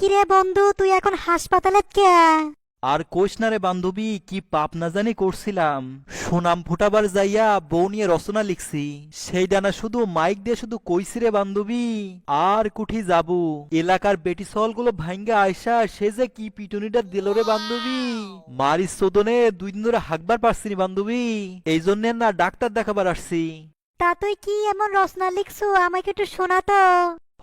কিরে বন্ধু, তুই এখন হাসপাতালে কে? আর কোষ না রে বান্ধবী, কি পাপ না জানি করছিলাম। সুনাম ফুটাবার যাইয়া বউ নিয়ে রচনা লিখছি, সেই ডানা শুধু মাইক দিয়ে শুধু কইছি রে বান্ধবী। আর কুঠি যাবো, এলাকার বেটি গুলো ভাঙ্গা আয়সা সে যে কি পিটুনিটা দিল রে বান্ধবী। মারি চোদনে 2 দিন ধরে হাঁকবার পারছিনি বান্ধবী, এই জন্য না ডাক্তার দেখাবার আসছি। তা তুই কি এমন রচনা লিখছু, আমাকে একটু শোনা তো।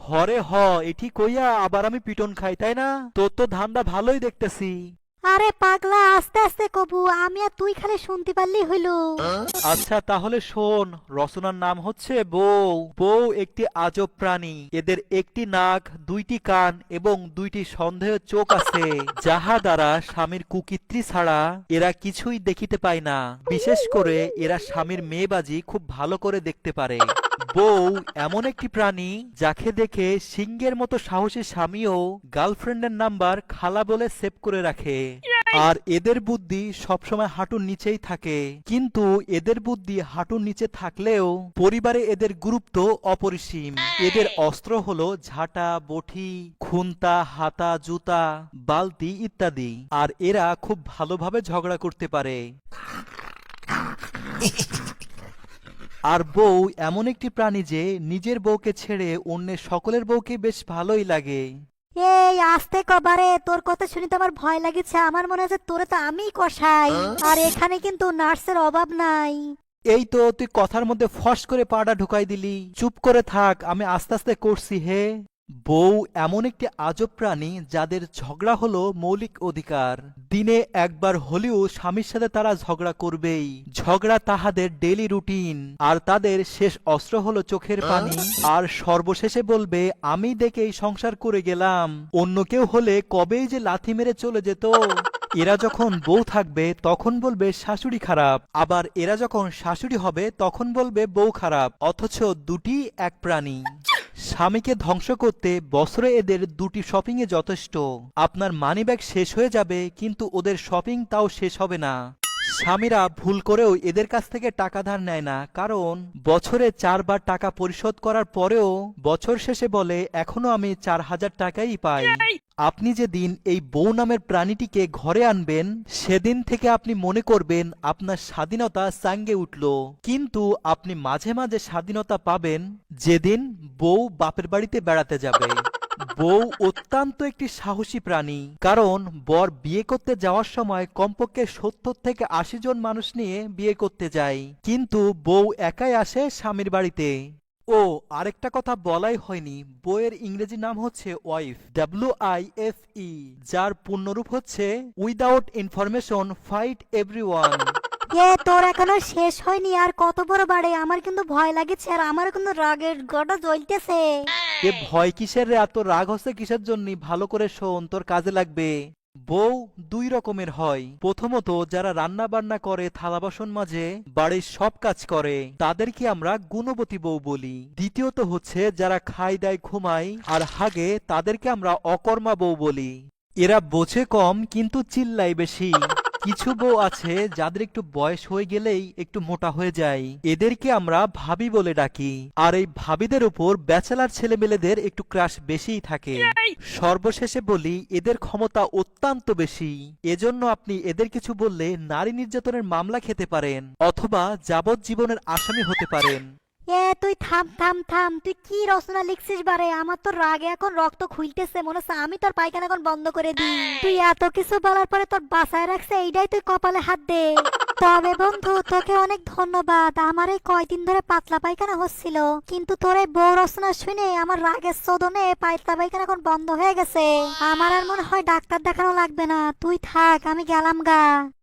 হরে হ, এটি কইয়া আবার আমি পিটন খাই তাই না? তোর তো ধান্দা ভালোই দেখতেছি। আরে পাগলা, আস্তে আস্তে কবু, আমি আর তুই খালি শুনতে পারলি হইল। আচ্ছা তাহলে শোন, রচনার নাম হচ্ছে বউ। বউ একটি আজব প্রাণী, এদের একটি নাক, 2টি কান এবং 2টি সন্দেহ চোখ আছে, যাহা দ্বারা স্বামীর কুকীর্তি ছাড়া এরা কিছুই দেখিতে পায় না। বিশেষ করে এরা স্বামীর মেয়েবাজি খুব ভালো করে দেখতে পারে। বউ এমন একটি প্রাণী যাকে দেখে সিংহের মতো সাহসী স্বামীও গার্লফ্রেন্ডের নাম্বার খালা বলে সেভ করে রাখে। আর এদের বুদ্ধি সবসময় হাঁটুর নিচেই থাকে, কিন্তু এদের বুদ্ধি হাঁটুর নিচে থাকলেও পরিবারে এদের গুরুত্ব অপরিসীম। এদের অস্ত্র হলো ঝাঁটা, বটি, খুন্তা, হাতা, জুতা, বালতি ইত্যাদি। আর এরা খুব ভালোভাবে ঝগড়া করতে পারে। আর বউ এমন একটি প্রাণী যে নিজের বউকে ছেড়ে অন্যের সকলের বউকে বেশ ভালোই লাগে। এই আস্তে কবারে, তোর কথা শুনে তো আমার ভয় লাগেছে। আমার মনে হচ্ছে তোরে তো আমিই কষাই। আর এখানে কিন্তু নার্সের অভাব নাই। এই তো তুই কথার মধ্যে ফস করে পাটা ঢুকাই দিলি, চুপ করে থাক, আমি আস্তে আস্তে করছি হে। বউ এমন একটি আজব প্রাণী যাদের ঝগড়া হলো মৌলিক অধিকার। দিনে একবার হলেও স্বামীর সাথে তারা ঝগড়া করবেই। ঝগড়া তাহাদের ডেইলি রুটিন। আর তাদের শেষ অস্ত্র হলো চোখের পানি। আর সর্বশেষে বলবে, আমি দেখেই সংসার করে গেলাম, অন্য কেউ হলে কবেই যে লাথি মেরে চলে যেত। এরা যখন বউ থাকবে তখন বলবে শাশুড়ি খারাপ, আবার এরা যখন শাশুড়ি হবে তখন বলবে বউ খারাপ, অথচ দুটি এক প্রাণী। স্বামীকে ধ্বংস করতে বছরে এদের 2টি শপিং এ যথেষ্ট। আপনার মানিব্যাগ শেষ হয়ে যাবে, কিন্তু ওদের শপিং তাও শেষ হবে না। স্বামীরা ভুল করেও এদের কাছ থেকে টাকা ধার নেয় না, কারণ বছরে 4বার টাকা পরিশোধ করার পরেও বছর শেষে বলে এখনো আমি 4000 টাকাই পাই। আপনি যেদিন এই বউ নামের প্রাণীটিকে ঘরে আনবেন সেদিন থেকে আপনি মনে করবেন আপনার স্বাধীনতা চাঙ্গে উঠল। কিন্তু আপনি মাঝে মাঝে স্বাধীনতা পাবেন যেদিন বউ বাপের বাড়িতে বেড়াতে যাবে। বউ অত্যন্ত একটি সাহসী প্রাণী, কারণ বর বিয়ে করতে যাওয়ার সময় কমপক্ষে 70 থেকে 80 জন মানুষ নিয়ে বিয়ে করতে যায়, কিন্তু বউ একাই আসে স্বামীর বাড়িতে। ও আরেকটা কথা বলাই হয়নি, বইয়ের ইংরেজি নাম হচ্ছে ওয়াইফ, WIFE, যার পূর্ণরূপ হচ্ছে উইদাউট ইনফরমেশন ফাইট এভরিওয়ান। তোর এখনো শেষ হয়নি, আর কত বড় বাড়ে। আমার কিন্তু ভয় লাগেছে, আর আমার কিন্তু রাগের গড়া জ্বলতেছে। এ ভয় কিসের রে? এত রাগ হচ্ছে কিসের জন্য? ভালো করে শোন, তোর কাজে লাগবে। বউ 2 রকমের হয়। প্রথমত যারা রান্না বান্না করে, থালা বাসন মাজে, বাড়ির সব কাজ করে, তাদেরকে আমরা গুণবতী বউ বলি। দ্বিতীয়ত হচ্ছে যারা খায় দায় ঘুমায় আর হাগে, তাদেরকে আমরা অকর্মা বউ বলি। এরা বোঝে কম কিন্তু চিল্লায় বেশি। কিছু বউ আছে যাদের একটু বয়স হয়ে গেলেই একটু মোটা হয়ে যায়, এদেরকে আমরা ভাবি বলে ডাকি। আর এই ভাবিদের উপর ব্যাচেলার ছেলেমেয়েদের একটু ক্রাশ বেশিই থাকে। সর্বশেষে বলি, এদের ক্ষমতা অত্যন্ত বেশি। এজন্য আপনি এদের কিছু বললে নারী নির্যাতনের মামলা খেতে পারেন, অথবা যাবজ্জীবনের আসামি হতে পারেন। তুই থাম থাম থাম, তুই কি রচনা লিখছিস বারে? আমার তো রাগে এখন রক্ত খুলতেছে, মনে হচ্ছে আমি তোর পায়খানা এখন বন্ধ করে দিই। তুই এত কিছু বলার পরে তোর বাসায় রাখছে, এইটাই তুই কপালে হাত দে। তবে বন্ধু, তোকে অনেক ধন্যবাদ। আমার এই কয়দিন ধরে পাতলা পায়খানা হচ্ছিল, কিন্তু তোর এই বউ রচনা শুনে আমার রাগের শোধনে পাতলা পায়খানা এখন বন্ধ হয়ে গেছে। আমার আর মনে হয় ডাক্তার দেখানো লাগবে না, তুই থাক, আমি গেলাম গা।